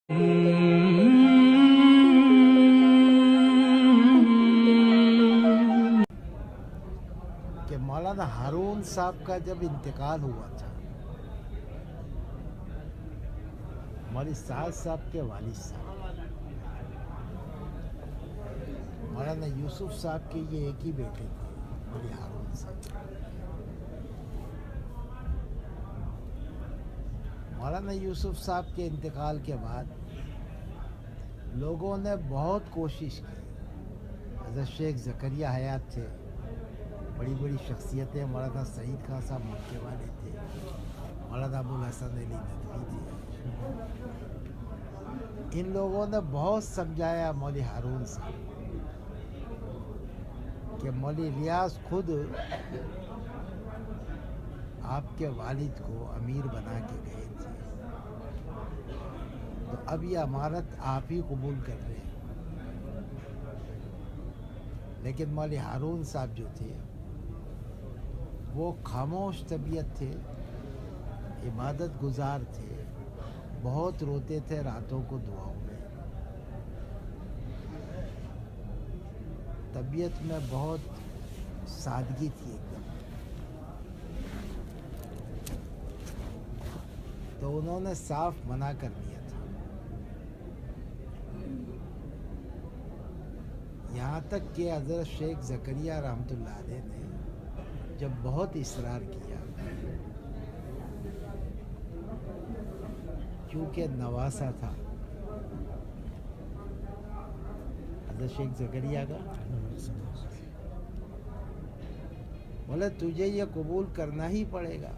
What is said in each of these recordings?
کہ مولانا ہارون صاحب کا جب انتقال ہوا تھا، مولوی سعد صاحب کے والد صاحب مولانا یوسف صاحب کے یہ ایک ہی بیٹے تھے، مولوی ہارون صاحب۔ مولانا یوسف صاحب کے انتقال کے بعد لوگوں نے بہت کوشش کی۔ حضرت شیخ زکریا حیات تھے، بڑی بڑی شخصیتیں، مولانا سعید خان صاحب مکے والے تھے، مولانا ابوالحسن علی ندوی تھے۔ ان لوگوں نے بہت سمجھایا مولوی ہارون صاحب کہ مولوی الیاس خود آپ کے والد کو امیر بنا کے گئے تھے، تو اب یہ امانت آپ ہی قبول کر رہے ہیں۔ لیکن مولوی ہارون صاحب جو تھے وہ خاموش طبیعت تھے، عبادت گزار تھے، بہت روتے تھے راتوں کو دعاؤں میں، طبیعت میں بہت سادگی تھی ایک دم۔ تو انہوں نے صاف منع کر دیا تھا، یہاں تک کہ حضرت شیخ زکریا رحمۃ اللہ علیہ نے جب بہت اصرار کیا، کیونکہ نواسا تھا حضرت شیخ زکریا کا، بولے تجھے یہ قبول کرنا ہی پڑے گا۔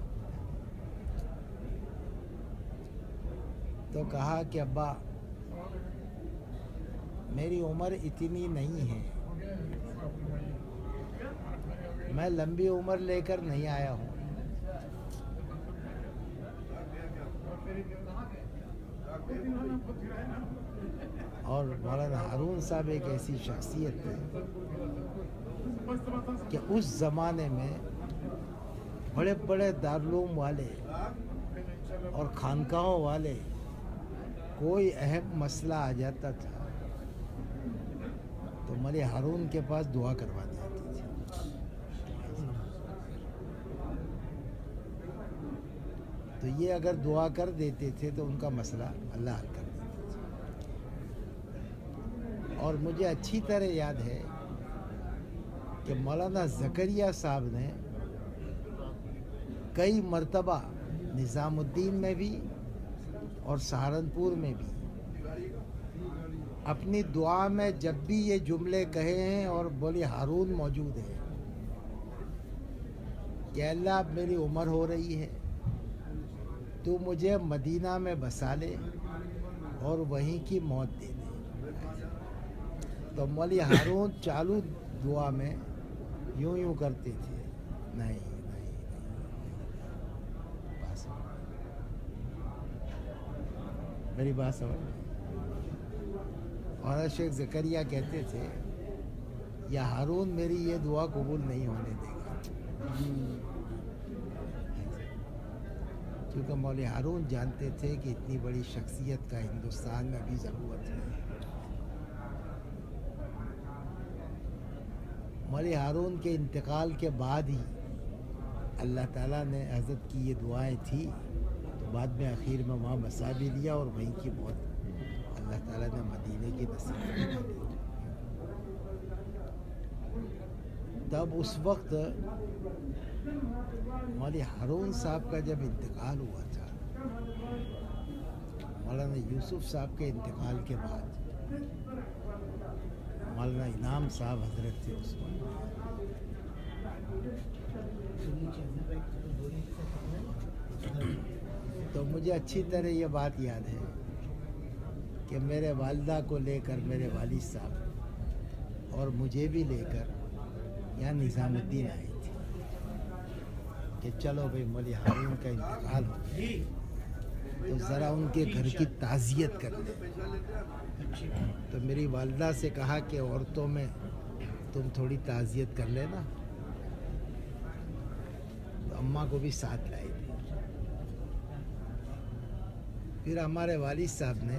تو کہا کہ ابا میری عمر اتنی نہیں ہے، میں لمبی عمر لے کر نہیں آیا ہوں، اور مولانا ہارون صاحب ایک ایسی شخصیت تھی کہ اس زمانے میں بڑے بڑے دارالعلوم والے اور خانقاہوں والے کوئی اہم مسئلہ آ جاتا تھا تو مولوی ہارون کے پاس دعا کروا دی جاتی تھی۔ تو یہ اگر دعا کر دیتے تھے تو ان کا مسئلہ اللہ حل کر دیتے تھے۔ اور مجھے اچھی طرح یاد ہے کہ مولانا زکریا صاحب نے کئی مرتبہ نظام الدین میں بھی اور سہارنپور میں بھی اپنی دعا میں جب بھی یہ جملے کہے ہیں اور مولوی ہارون موجود ہیں کہ اللہ اب میری عمر ہو رہی ہے، تو مجھے مدینہ میں بسا لے اور وہیں کی موت دے دے۔ تو مولوی ہارون چالو دعا میں یوں کرتے تھے، نہیں نہیں نہیں، بس میری بات سمجھ۔ اور شیخ زکریا کہتے تھے یا ہارون میری یہ دعا قبول نہیں ہونے دے گا، کیونکہ مولوی ہارون جانتے تھے کہ اتنی بڑی شخصیت کا ہندوستان میں بھی ضرورت ہے۔ مولوی ہارون کے انتقال کے بعد ہی اللہ تعالیٰ نے حضرت کی یہ دعائیں تھی تو بعد میں اخیر میں وہاں بسا بھی لیا اور وہیں کی موت اللہ تعالیٰ نے مدینے کی نصیب کر دی۔ تب اس وقت مولوی ہارون صاحب کا جب انتقال ہوا تھا، مولانا یوسف صاحب کے انتقال کے بعد مولانا انعام صاحب حضرت تھے اس وقت، تو مجھے اچھی طرح یہ بات یاد ہے کہ میرے والدہ کو لے کر میرے والد صاحب اور مجھے بھی لے کر یہاں نظام الدین آئے تھے کہ چلو بھائی مولوی ہارون کا انتقال ہو تو ذرا ان کے گھر کی تعزیت کر لیں۔ تو میری والدہ سے کہا کہ عورتوں میں تم تھوڑی تعزیت کر لینا، تو اماں کو بھی ساتھ لائی تھی۔ پھر ہمارے والد صاحب نے